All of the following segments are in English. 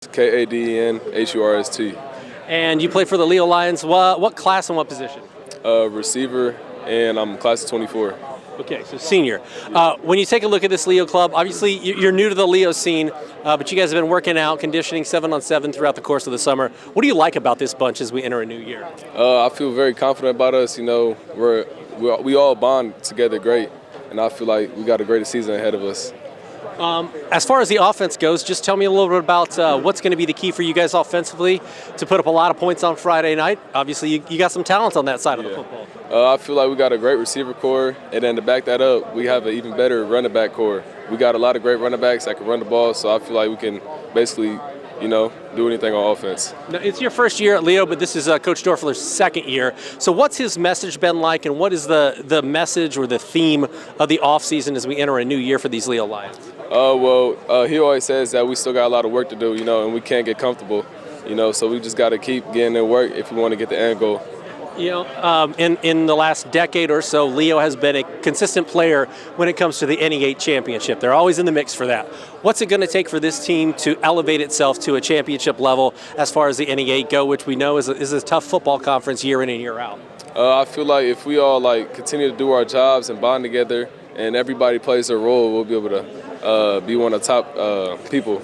Kadenhurst. And you play for the Leo Lions. What class and what position? Receiver, and I'm class of 24. Okay, so senior. When you take a look at this Leo club, obviously you're new to the Leo scene, but you guys have been working out, conditioning 7-on-7 throughout the course of the summer. What do you like about this bunch as we enter a new year? I feel very confident about us. You know, we all bond together great, and I feel like we got a great season ahead of us. As far as the offense goes, just tell me a little bit about what's going to be the key for you guys offensively to put up a lot of points on Friday night. Obviously, you got some talent on that side of the football. I feel like we got a great receiver core, and then to back that up, we have an even better running back core. We got a lot of great running backs that can run the ball, so I feel like we can basically, do anything on offense. Now, it's your first year at Leo, but this is Coach Dorfler's second year. So what's his message been like, and what is the message or the theme of the offseason as we enter a new year for these Leo Lions? He always says that we still got a lot of work to do, and we can't get comfortable, so we just got to keep getting in work if we want to get the end goal. In the last decade or so, Leo has been a consistent player when it comes to the NE8 championship. They're always in the mix for that. What's it going to take for this team to elevate itself to a championship level as far as the NE8 go, which we know is a tough football conference year in and year out? I feel like if we all continue to do our jobs and bond together and everybody plays their role, we'll be able to be one of the top people.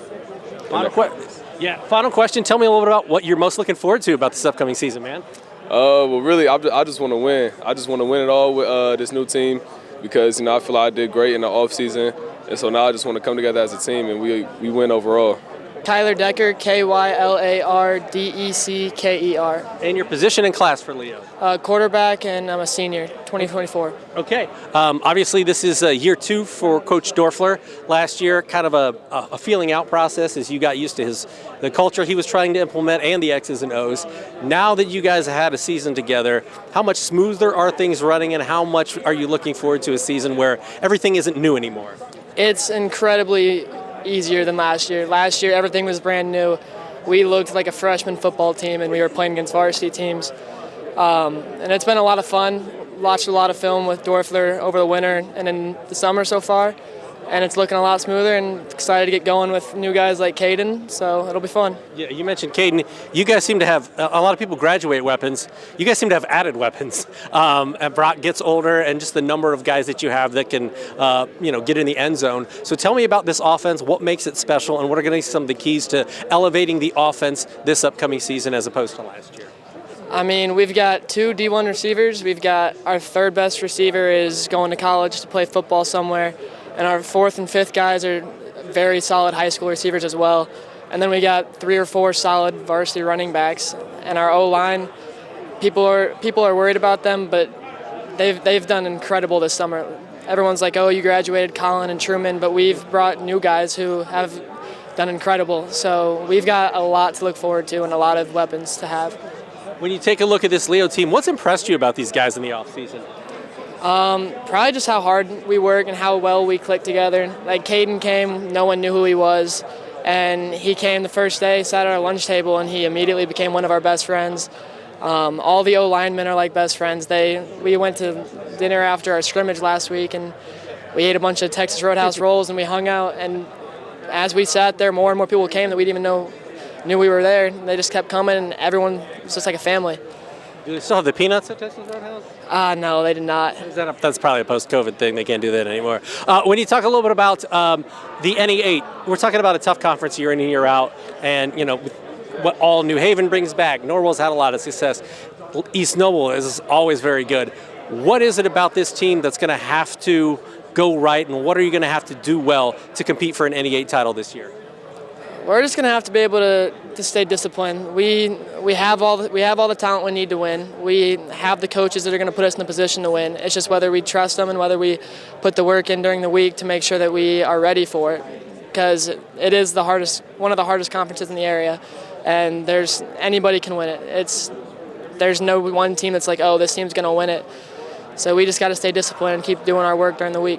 Final question. Tell me a little bit about what you're most looking forward to about this upcoming season, man. Really, I just want to win. I just want to win it all with this new team because, I feel like I did great in the offseason. And so now I just want to come together as a team and we win overall. Kyler Decker, Kylardeckerer. And your position in class for Leo? Quarterback, and I'm a senior, 2024. Okay. Obviously, this is year 2 for Coach Dorfler. Last year, kind of a feeling out process as you got used to the culture he was trying to implement and the X's and O's. Now that you guys have had a season together, how much smoother are things running, and how much are you looking forward to a season where everything isn't new anymore? It's incredibly easier than last year. Last year, everything was brand new. We looked like a freshman football team, and we were playing against varsity teams. And it's been a lot of fun. Watched a lot of film with Dorfler over the winter and in the summer so far. And it's looking a lot smoother, and excited to get going with new guys like Caden, so it'll be fun. Yeah, you mentioned Caden. You guys seem to have, a lot of people graduate weapons. You guys seem to have added weapons. And Brock gets older, and just the number of guys that you have that can, get in the end zone. So tell me about this offense, what makes it special, and what are going to be some of the keys to elevating the offense this upcoming season as opposed to last year? I mean, we've got 2 D1 receivers. We've got our 3rd best receiver is going to college to play football somewhere. And our 4th and 5th guys are very solid high school receivers as well. And then we got 3 or 4 solid varsity running backs. And our O-line, people are worried about them, but they've done incredible this summer. Everyone's like, oh, you graduated Colin and Truman, but we've brought new guys who have done incredible. So we've got a lot to look forward to and a lot of weapons to have. When you take a look at this Leo team, what's impressed you about these guys in the offseason? Probably just how hard we work and how well we click together. Like Caden came, no one knew who he was, and he came the first day, sat at our lunch table, and he immediately became one of our best friends. All the O-linemen are like best friends. We went to dinner after our scrimmage last week, and we ate a bunch of Texas Roadhouse rolls, and we hung out. And as we sat there, more and more people came that we didn't even knew we were there. They just kept coming, and everyone was just like a family. Do they still have the peanuts at Texas Roadhouse? No, they did not. That's probably a post-COVID thing. They can't do that anymore. When you talk a little bit about the NE8, we're talking about a tough conference year in and year out, and what all New Haven brings back. Norwell's had a lot of success. East Noble is always very good. What is it about this team that's going to have to go right, and what are you going to have to do well to compete for an NE8 title this year? We're just going to have to be able to stay disciplined. We have all the talent we need to win. We have the coaches that are going to put us in a position to win. It's just whether we trust them and whether we put the work in during the week to make sure that we are ready for it. Because it is one of the hardest conferences in the area, and anybody can win it. There's no one team that's like, oh, this team's going to win it. So we just got to stay disciplined and keep doing our work during the week.